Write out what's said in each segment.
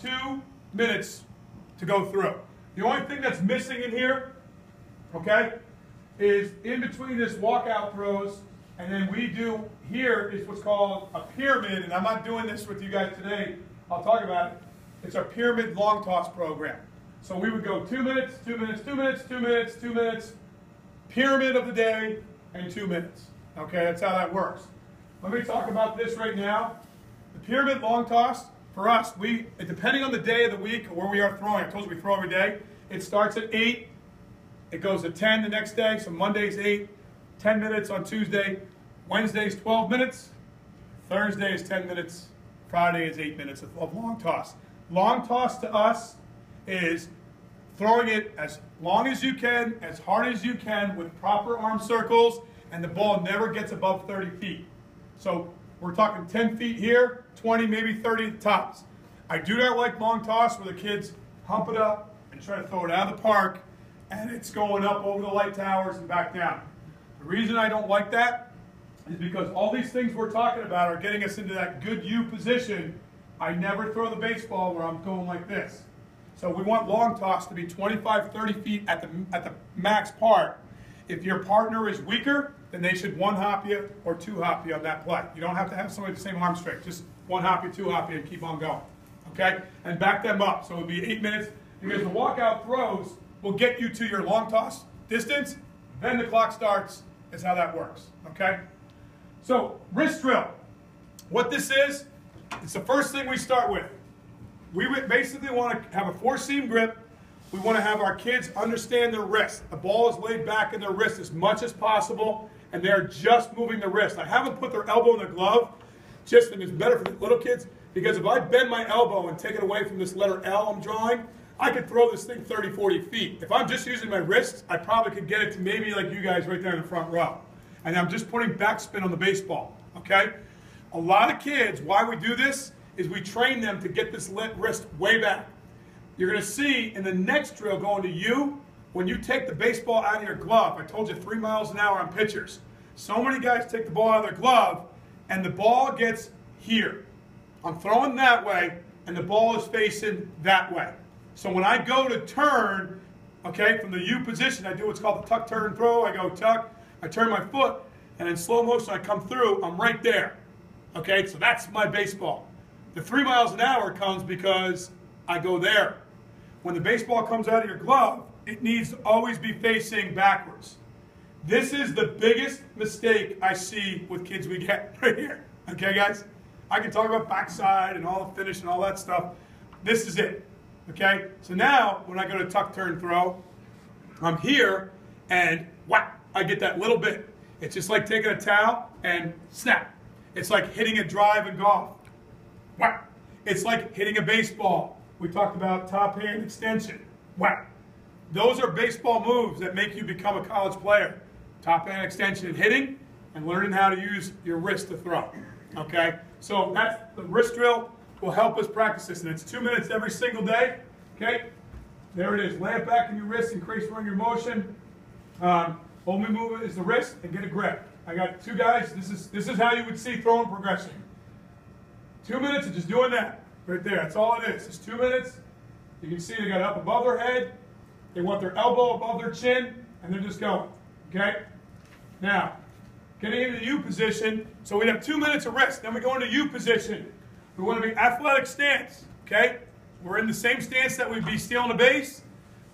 2 minutes to go through. The only thing that's missing in here, okay, is in between this walkout throws, and then we do here is what's called a pyramid, and I'm not doing this with you guys today. I'll talk about it. It's our pyramid long toss program. So we would go 2 minutes, 2 minutes, 2 minutes, 2 minutes, 2 minutes, pyramid of the day, and 2 minutes. Okay, that's how that works. Let me talk about this right now. The pyramid long toss, for us, depending on the day of the week or where we are throwing, I told you we throw every day, it starts at 8, it goes to 10 the next day, so Monday's 8, 10 minutes on Tuesday, Wednesday's 12 minutes, Thursday is 10 minutes, Friday is 8 minutes of long toss. Long toss to us is throwing it as long as you can, as hard as you can, with proper arm circles, and the ball never gets above 30 feet. So we're talking 10 feet here, 20, maybe 30 at the tops. I do not like long toss where the kids hump it up and try to throw it out of the park, and it's going up over the light towers and back down. The reason I don't like that is because all these things we're talking about are getting us into that good U position. I never throw the baseball where I'm going like this. So we want long toss to be 25, 30 feet at the max part. If your partner is weaker, then they should one hop you or two hop you on that play. You don't have to have somebody the same arm strength. Just one hop you, two hop you, and keep on going. Okay? And back them up. So it would be 8 minutes, because the walkout throws will get you to your long toss distance. Then the clock starts, is how that works. Okay? So wrist drill. What this is, it's the first thing we start with. We basically want to have a four-seam grip. We want to have our kids understand their wrist. The ball is laid back in their wrist as much as possible, and they're just moving the wrist. I haven't put their elbow in the glove, and it's better for the little kids, because if I bend my elbow and take it away from this letter L I'm drawing, I could throw this thing 30, 40 feet. If I'm just using my wrists, I probably could get it to maybe like you guys right there in the front row. And I'm just putting backspin on the baseball, okay? A lot of kids, why we do this, is we train them to get this wrist way back. You're going to see in the next drill going to you, when you take the baseball out of your glove, I told you 3 miles an hour on pitchers. So many guys take the ball out of their glove, and the ball gets here. I'm throwing that way, and the ball is facing that way. So when I go to turn, okay, from the U position, I do what's called the tuck, turn, throw. I go tuck, I turn my foot, and in slow motion I come through, I'm right there. Okay, so that's my baseball. The 3 miles an hour comes because I go there. When the baseball comes out of your glove, it needs to always be facing backwards. This is the biggest mistake I see with kids we get right here. Okay, guys? I can talk about backside and all the finish and all that stuff. This is it. Okay? So now, when I go to tuck, turn, throw, I'm here, and whack, I get that little bit. It's just like taking a towel and snap. It's like hitting a drive in golf. Whack. It's like hitting a baseball. We talked about top hand extension. Whack. Those are baseball moves that make you become a college player. Top hand extension and hitting, and learning how to use your wrist to throw. Okay? So that's the wrist drill will help us practice this. And it's 2 minutes every single day. Okay? There it is. Lay it back in your wrist, increase range of motion. Only movement is the wrist, and get a grip. I got two guys. This is how you would see throwing progression. 2 minutes of just doing that. Right there. That's all it is. It's 2 minutes. You can see they got it up above their head. They want their elbow above their chin, and they're just going. Okay? Now, getting into the U position. So we have 2 minutes of rest. Then we go into U position. We want to be athletic stance. Okay? We're in the same stance that we'd be stealing a base.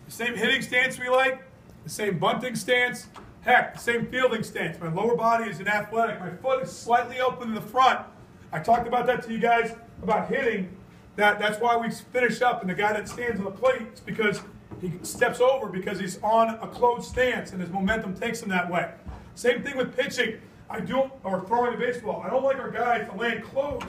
The same hitting stance we like. The same bunting stance. Heck, the same fielding stance. My lower body is an athletic. My foot is slightly open in the front. I talked about that to you guys about hitting. That's why we finish up, and the guy that stands on the plate is because he steps over because he's on a closed stance and his momentum takes him that way. Same thing with pitching. Or throwing the baseball. I don't like our guys to land closed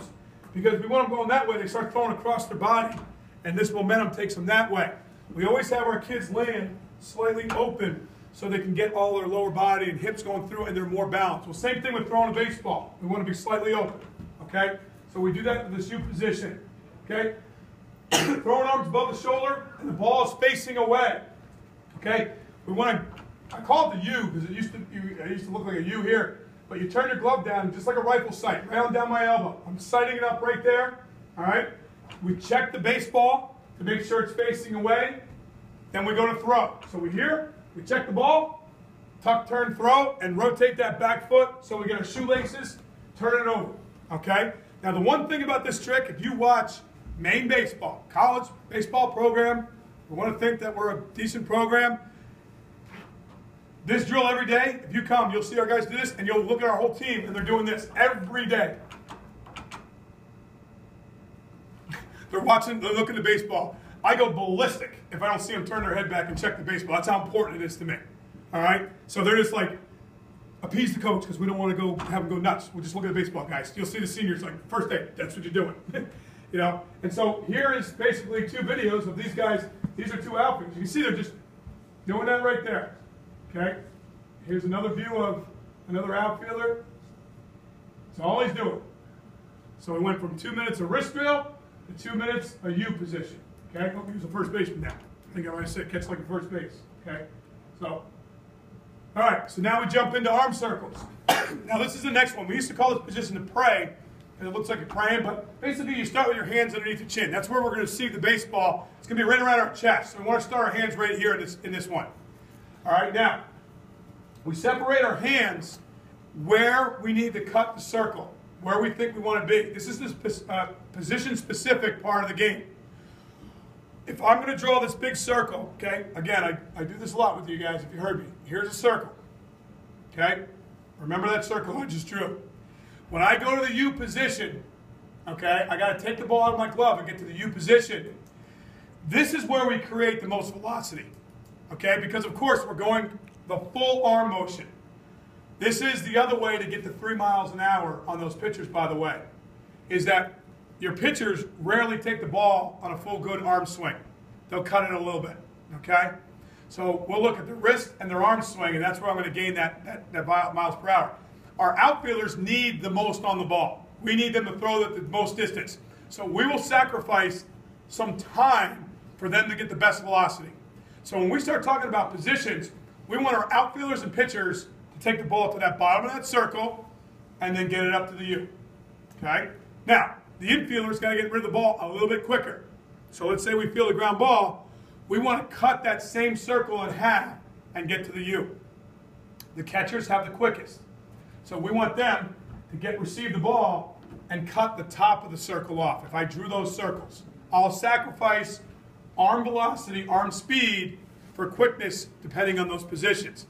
because we want them going that way. They start throwing across their body, and this momentum takes them that way. We always have our kids land slightly open so they can get all their lower body and hips going through and they're more balanced. Well, same thing with throwing a baseball. We want to be slightly open. Okay? So we do that in this U position. Okay? Throwing arms above the shoulder and the ball is facing away. Okay? We want to, I call it the U because it used to look like a U here. But you turn your glove down just like a rifle sight, right on down my elbow. I'm sighting it up right there. All right? we check the baseball to make sure it's facing away. Then we go to throw. So we check the ball, tuck, turn, throw, and rotate that back foot so we get our shoelaces, turn it over. Okay? Now the one thing about this trick, if you watch Maine baseball, college baseball program, we want to think that we're a decent program. This drill every day, if you come, you'll see our guys do this, and you'll look at our whole team, and they're doing this every day. They're watching, they're looking at baseball. I go ballistic if I don't see them turn their head back and check the baseball. That's how important it is to me. All right? So they're just like, appease the coach because we don't want to go have them go nuts. We'll just look at the baseball, guys. You'll see the seniors like, first day, that's what you're doing. You know? And so here is basically 2 videos of these guys. These are 2 outfits. You can see they're just doing that right there. Okay? Here's another view of another outfielder. That's all he's doing. So we went from 2 minutes of wrist drill to 2 minutes of U position. Okay? Hope he's a first baseman now. I think I might have said catch like a first base. Okay? So, all right. So now we jump into arm circles. Now this is the next one. We used to call this position to pray, and it looks like you're praying, but basically you start with your hands underneath the chin. That's where we're going to see the baseball. It's going to be right around our chest. So we want to start our hands right here in this one. All right, now, we separate our hands where we need to cut the circle, where we think we want to be. This is this position-specific part of the game. If I'm going to draw this big circle, okay, again, I do this a lot with you guys if you heard me. Here's a circle, okay? Remember that circle I just drew. When I go to the U position, okay, I got to take the ball out of my glove and get to the U position. This is where we create the most velocity. Okay, because of course we're going the full arm motion. This is the other way to get to 3 miles an hour on those pitchers, by the way, is that your pitchers rarely take the ball on a full good arm swing. They'll cut it a little bit, okay? So we'll look at the wrist and their arm swing, and that's where I'm going to gain that miles per hour. Our outfielders need the most on the ball. We need them to throw the most distance. So we will sacrifice some time for them to get the best velocity. So when we start talking about positions, we want our outfielders and pitchers to take the ball to that bottom of that circle and then get it up to the U. Okay? Now, the infielders got to get rid of the ball a little bit quicker. So let's say we field a ground ball. We want to cut that same circle in half and get to the U. The catchers have the quickest. So we want them to receive the ball and cut the top of the circle off. If I drew those circles, I'll sacrifice arm velocity, arm speed for quickness depending on those positions.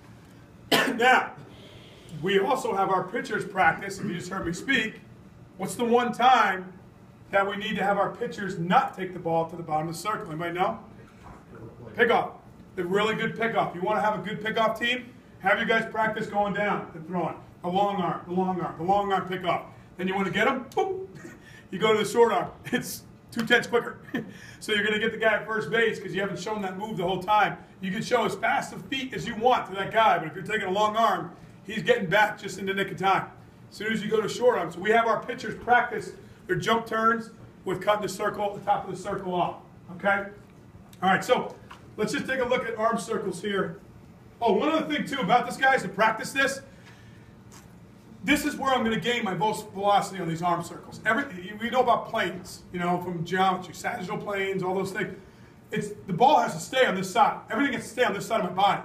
Now, we also have our pitchers practice. If you just heard me speak, what's the one time that we need to have our pitchers not take the ball to the bottom of the circle? Anybody know? Pickoff. The really good pickoff. You want to have a good pickoff team? Have you guys practice going down and throwing. The long arm, the long arm, the long arm pickoff. Then you want to get them? Boop. You go to the short arm. It's 2/10 quicker. So you're going to get the guy at first base because you haven't shown that move the whole time. You can show as fast a feet as you want to that guy, but if you're taking a long arm, he's getting back just in the nick of time. As soon as you go to short arm. So we have our pitchers practice their jump turns with cutting the circle, the top of the circle off. Okay? All right, so let's just take a look at arm circles here. Oh, one other thing too about this, guys, to practice this. This is where I'm going to gain my most velocity on these arm circles. We know about planes, you know, from geometry, sagittal planes, all those things. The ball has to stay on this side. Everything has to stay on this side of my body.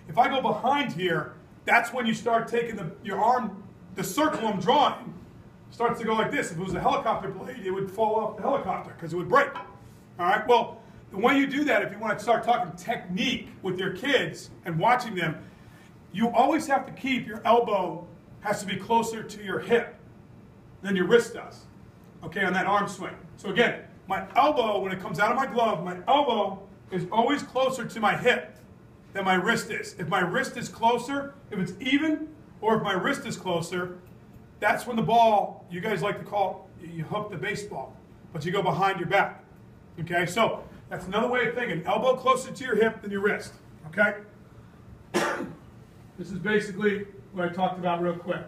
If I go behind here, that's when you start taking your arm, the circle I'm drawing, starts to go like this. If it was a helicopter blade, it would fall off the helicopter because it would break. All right, well, the way you do that, if you want to start talking technique with your kids and watching them, you always have to keep your elbow has to be closer to your hip than your wrist does, okay, on that arm swing. So again, my elbow, when it comes out of my glove, my elbow is always closer to my hip than my wrist is. If my wrist is closer, if it's even, or if my wrist is closer, that's when the ball, you guys like to call, you hook the baseball, but you go behind your back, okay? So that's another way of thinking, elbow closer to your hip than your wrist, okay? This is basically what I talked about real quick.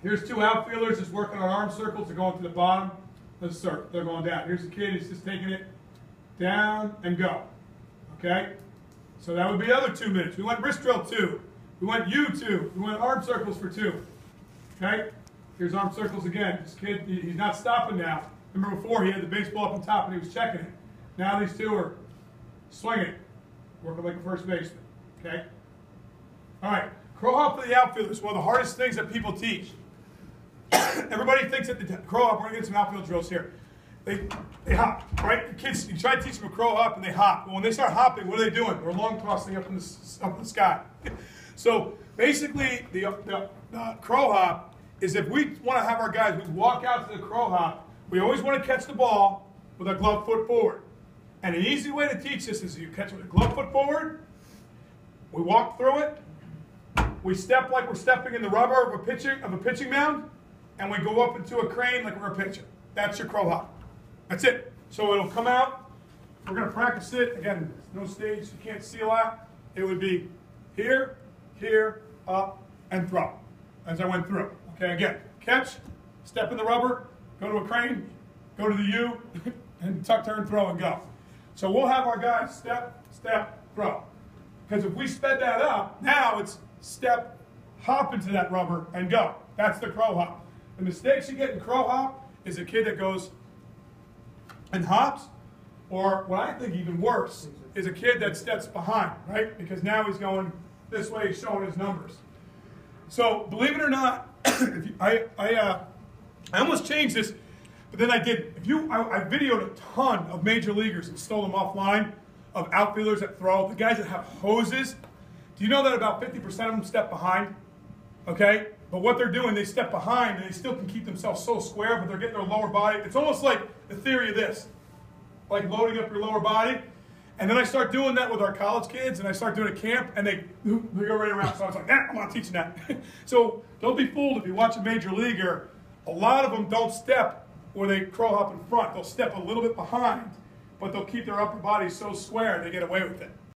Here's 2 outfielders just working on arm circles. They're going to the bottom of the circle. They're going down. Here's the kid. He's just taking it down and go. Okay? So that would be the other 2 minutes. We went wrist drill 2. We went U 2. We went arm circles for 2. Okay? Here's arm circles again. This kid, he's not stopping now. Remember before, he had the baseball up on top and he was checking it. Now these two are swinging it, working like a first baseman, okay? All right, crow hop for the outfielder is one of the hardest things that people teach. Everybody thinks that the crow hop, we're going to get some outfield drills here. They hop, right? The kids, you try to teach them a crow hop and they hop. Well, when they start hopping, what are they doing? They're long tossing up in the sky. So basically, the crow hop is if we want to have our guys, we walk out to the crow hop, we always want to catch the ball with our glove foot forward. And an easy way to teach this is you catch it with a glove foot forward, we walk through it, we step like we're stepping in the rubber of a pitching mound, and we go up into a crane like we're a pitcher. That's your crow hop. That's it. So it'll come out. We're going to practice it. Again, no stage. You can't see a lot. It would be here, here, up, and throw as I went through. Okay, again, catch, step in the rubber, go to a crane, go to the U, and tuck, turn, throw, and go. So we'll have our guys step, step, throw. Because if we sped that up, now it's step, hop into that rubber, and go. That's the crow hop. The mistakes you get in crow hop is a kid that goes and hops, or what I think even worse is a kid that steps behind, right? Because now he's going this way, he's showing his numbers. So believe it or not, I almost changed this, but then I did. I videoed a ton of major leaguers and stole them offline of outfielders that throw, the guys that have hoses. Do you know that about 50% of them step behind? Okay? But what they're doing, they step behind and they still can keep themselves so square, but they're getting their lower body. It's almost like the theory of this, like loading up your lower body. And then I start doing that with our college kids, and I start doing a camp, and they go right around. So I was like, I'm not teaching that. So don't be fooled if you watch a major leaguer. A lot of them don't step where they crow hop in front. They'll step a little bit behind, but they'll keep their upper body so square they get away with it.